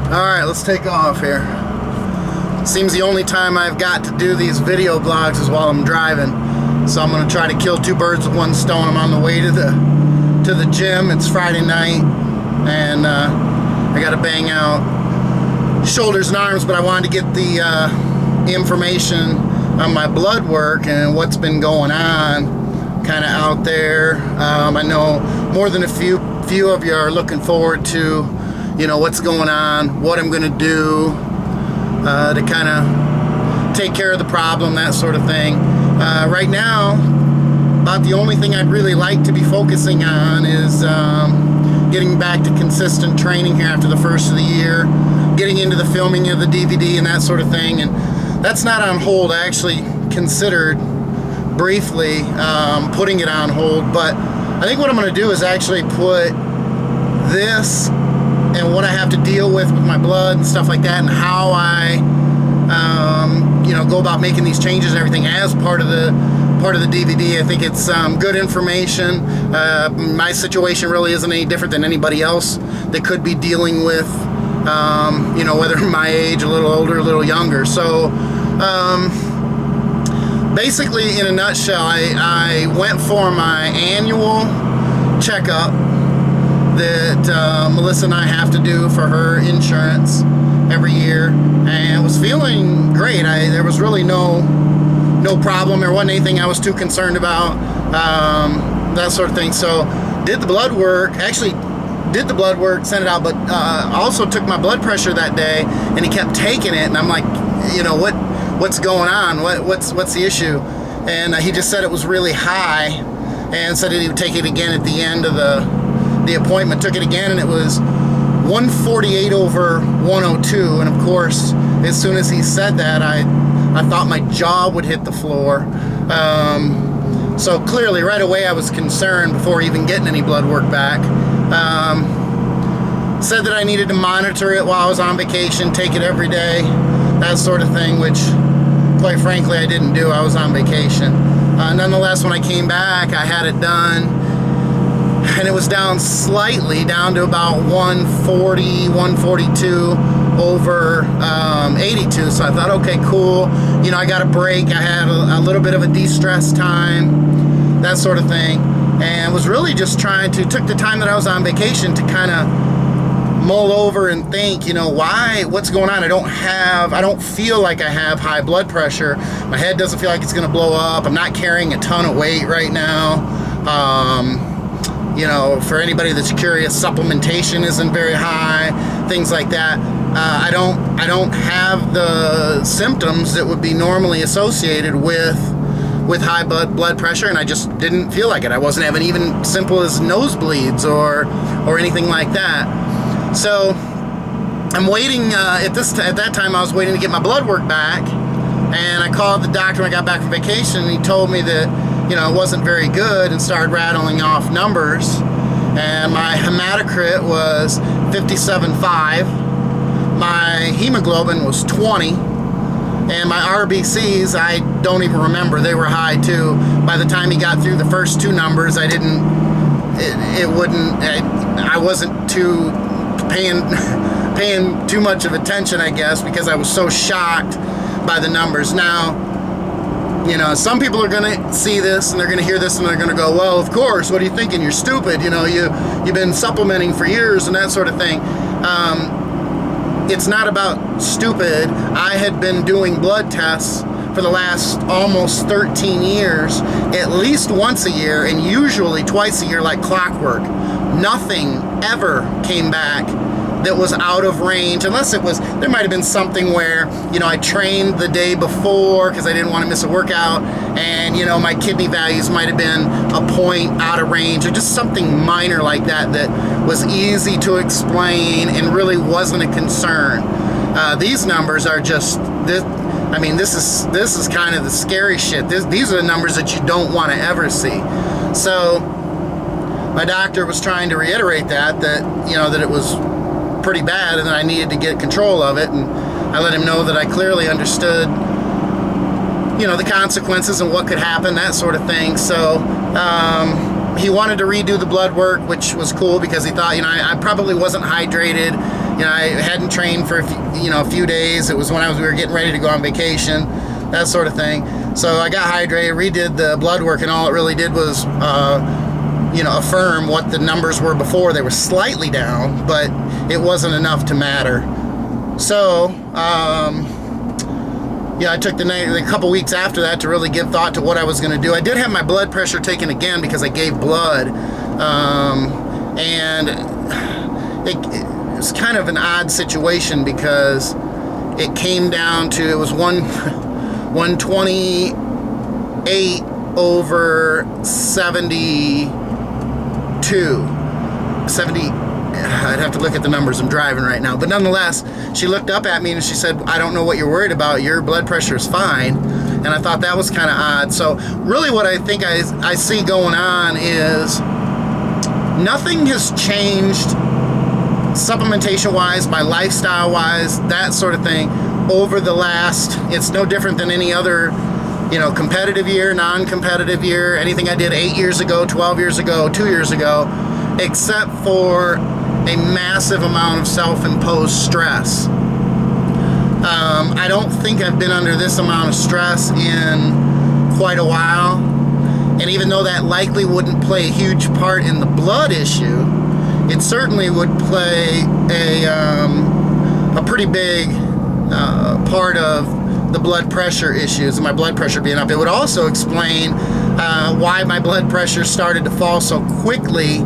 Alright, let's take off here. Seems the only time I've got to do these video blogs is while I'm driving. So I'm going to try to kill two birds with one stone. I'm on the way to the gym. It's Friday night, and I got to bang out shoulders and arms, but I wanted to get the information on my blood work and what's been going on kind of out there. I know more than a few of you are looking forward to, you know, what's going on, what I'm going to do to kind of take care of the problem, that sort of thing. Right now, about the only thing I'd really like to be focusing on is getting back to consistent training here after the first of the year, getting into the filming of the DVD and that sort of thing. And that's not on hold. I actually considered briefly putting it on hold, but I think what I'm going to do is actually put this and what I have to deal with my blood and stuff like that, and how I you know, go about making these changes and everything as part of the DVD. I think it's good information. My situation really isn't any different than anybody else that could be dealing with you know, whether my age, a little older, a little younger. So basically, in a nutshell, I went for my annual checkup that Melissa and I have to do for her insurance every year, and was feeling great. There was really no problem. There wasn't anything I was too concerned about, that sort of thing. So did the blood work, sent it out, but also took my blood pressure that day, and he kept taking it, and I'm like, you know, what's going on? What's the issue? And he just said it was really high, and said that he would take it again at the end of the appointment. Took it again, and it was 148 over 102. And of course, as soon as he said that, I thought my jaw would hit the floor. So clearly, right away, I was concerned before even getting any blood work back. Said that I needed to monitor it while I was on vacation, take it every day, that sort of thing, which, quite frankly, I didn't do. I was on vacation. Nonetheless, when I came back, I had it done, and it was down slightly, down to about 140, 142 over 82. So I thought, okay, cool. You know, I got a break. I had a little bit of a de-stress time, that sort of thing, and was really just took the time that I was on vacation to kind of mull over and think, you know, what's going on? I don't feel like I have high blood pressure. My head doesn't feel like it's going to blow up. I'm not carrying a ton of weight right now. You know, for anybody that's curious, supplementation isn't very high, things like that. I don't have the symptoms that would be normally associated with high blood pressure, and I just didn't feel like it. I wasn't having even simple as nosebleeds or anything like that. So I'm waiting. At that time, I was waiting to get my blood work back, and I called the doctor when I got back from vacation, and he told me that, you know, it wasn't very good, and started rattling off numbers. And my hematocrit was 57.5. My hemoglobin was 20. And my RBCs, I don't even remember. They were high too. By the time he got through the first two numbers, I wasn't too paying too much of attention, I guess, because I was so shocked by the numbers. Now, you know, some people are going to see this and they're going to hear this and they're going to go, well, of course, what are you thinking? You're stupid. You know, you've been supplementing for years and that sort of thing. It's not about stupid. I had been doing blood tests for the last almost 13 years, at least once a year, and usually twice a year like clockwork. Nothing ever came back that was out of range, unless there might have been something where, you know, I trained the day before because I didn't want to miss a workout, and, you know, my kidney values might have been a point out of range, or just something minor like that was easy to explain and really wasn't a concern. These numbers are just this. I mean, this is kind of the scary shit. These are the numbers that you don't want to ever see. So my doctor was trying to reiterate that you know, that it was pretty bad and that I needed to get control of it, and I let him know that I clearly understood, you know, the consequences and what could happen, that sort of thing. So he wanted to redo the blood work, which was cool because he thought, you know, I probably wasn't hydrated You know, I hadn't trained for a few days. It was when we were getting ready to go on vacation, that sort of thing. So I got hydrated, redid the blood work, and all it really did was affirm what the numbers were before. They were slightly down, but it wasn't enough to matter. So I took the couple weeks after that to really give thought to what I was going to do. I did have my blood pressure taken again because I gave blood, and it was kind of an odd situation because it came down to, it was 128 over 72. 70, I'd have to look at the numbers, I'm driving right now, but nonetheless, she looked up at me and she said, I don't know what you're worried about, your blood pressure is fine. And I thought that was kind of odd. So really what I think I see going on is nothing has changed supplementation wise, my lifestyle wise, that sort of thing over the last, it's no different than any other competitive year, non-competitive year, anything I did 8 years ago, 12 years ago, 2 years ago, except for a massive amount of self-imposed stress. I don't think I've been under this amount of stress in quite a while, and even though that likely wouldn't play a huge part in the blood issue, it certainly would play a pretty big part of the blood pressure issues and my blood pressure being up. It would also explain why my blood pressure started to fall so quickly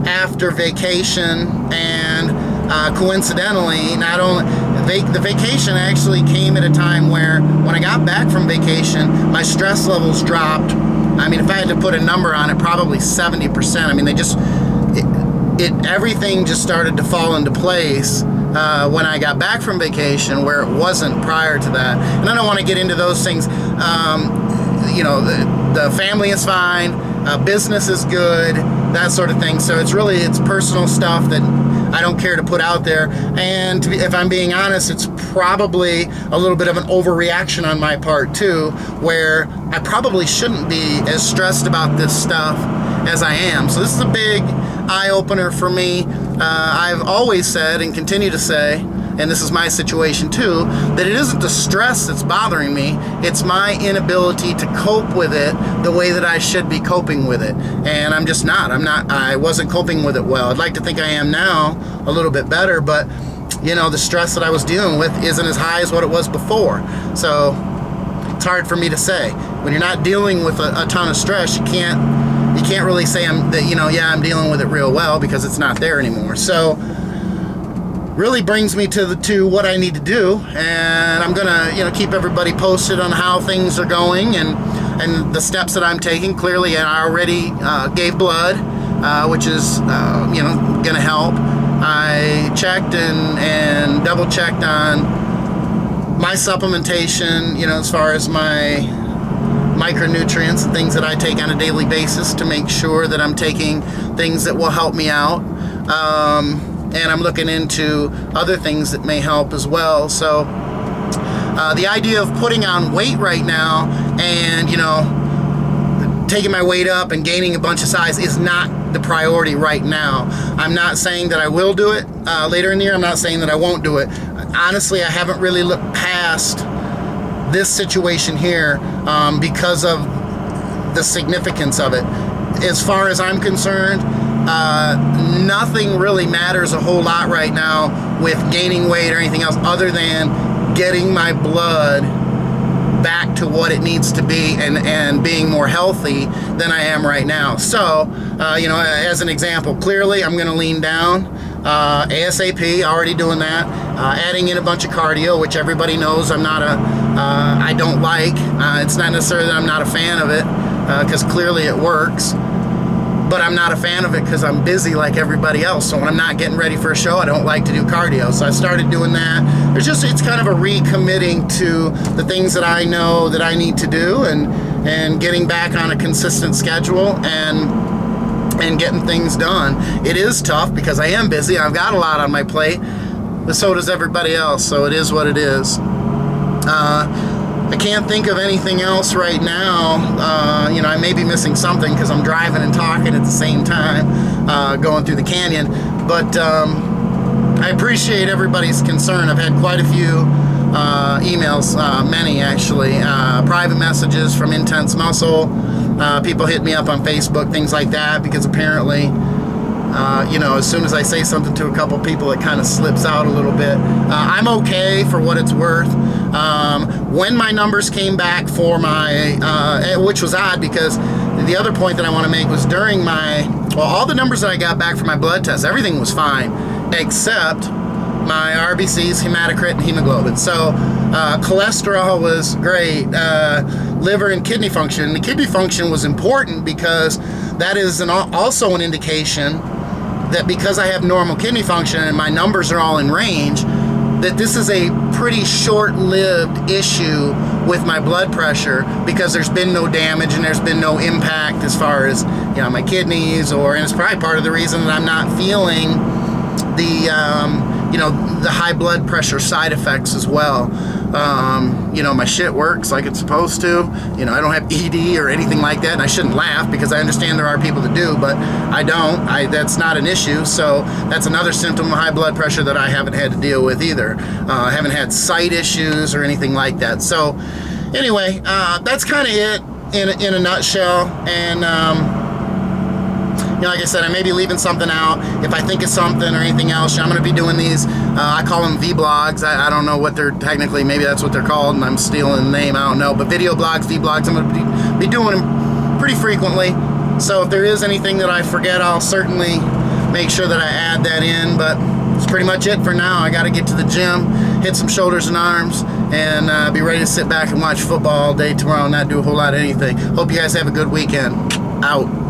after vacation, and coincidentally, not only the vacation actually came at a time where when I got back from vacation, my stress levels dropped. I mean, if I had to put a number on it, probably 70%. I mean, everything just started to fall into place when I got back from vacation, where it wasn't prior to that. And I don't want to get into those things. The family is fine, business is good, that sort of thing. So it's personal stuff that I don't care to put out there. And if I'm being honest, it's probably a little bit of an overreaction on my part too, where I probably shouldn't be as stressed about this stuff as I am. So this is a big eye-opener for me. I've always said and continue to say, and this is my situation too, that it isn't the stress that's bothering me, it's my inability to cope with it the way that I should be coping with it. And I'm just not. I wasn't coping with it well. I'd like to think I am now a little bit better, but the stress that I was dealing with isn't as high as what it was before. So it's hard for me to say. When you're not dealing with a ton of stress, you can't really say I'm dealing with it real well, because it's not there anymore. So really brings me to what I need to do, and I'm gonna keep everybody posted on how things are going and the steps that I'm taking. Clearly, I already gave blood, which is gonna help. I checked and double checked on my supplementation, as far as my micronutrients and things that I take on a daily basis, to make sure that I'm taking things that will help me out. And I'm looking into other things that may help as well. So the idea of putting on weight right now and taking my weight up and gaining a bunch of size is not the priority right now. I'm not saying that I will do it later in the year. I'm not saying that I won't do it. Honestly, I haven't really looked past this situation here because of the significance of it. As far as I'm concerned, nothing really matters a whole lot right now with gaining weight or anything else, other than getting my blood back to what it needs to be and being more healthy than I am right now. So, as an example, clearly I'm going to lean down ASAP, already doing that. Adding in a bunch of cardio, which everybody knows I don't like. It's not necessarily that I'm not a fan of it, because clearly it works. But I'm not a fan of it because I'm busy like everybody else. So when I'm not getting ready for a show, I don't like to do cardio. So I started doing that. It's kind of a recommitting to the things that I know that I need to do, and getting back on a consistent schedule and getting things done. It is tough because I am busy. I've got a lot on my plate, but so does everybody else. So it is what it is. I can't think of anything else right now. I may be missing something because I'm driving and talking at the same time, going through the canyon. But I appreciate everybody's concern. I've had quite a few emails, many actually, private messages from Intense Muscle. People hit me up on Facebook, things like that, because apparently, you know, as soon as I say something to a couple people, it kind of slips out a little bit. I'm okay for what it's worth. When my numbers came back for my, which was odd because the other point that I want to make was during my, well, all the numbers that I got back from my blood test, everything was fine, except my RBCs, hematocrit, and hemoglobin. So cholesterol was great, liver and kidney function. The kidney function was important because that is also an indication that because I have normal kidney function and my numbers are all in range, that this is a pretty short-lived issue with my blood pressure, because there's been no damage and there's been no impact as far as, you know, my kidneys, and it's probably part of the reason that I'm not feeling the you know, the high blood pressure side effects as well. You know, my shit works like it's supposed to. You know, I don't have ED or anything like that, and I shouldn't laugh because I understand there are people that do, but I don't. That's not an issue. So that's another symptom of high blood pressure that I haven't had to deal with either. I haven't had sight issues or anything like that. So anyway, that's kind of it in a nutshell. And you know, like I said, I may be leaving something out. If I think of something or anything else, I'm going to be doing these. I call them Vblogs. I don't know what they're technically, maybe that's what they're called, and I'm stealing the name, I don't know. But video blogs, Vblogs, I'm going to be doing them pretty frequently. So if there is anything that I forget, I'll certainly make sure that I add that in. But that's pretty much it for now. I got to get to the gym, hit some shoulders and arms, and be ready to sit back and watch football all day tomorrow and not do a whole lot of anything. Hope you guys have a good weekend. Out.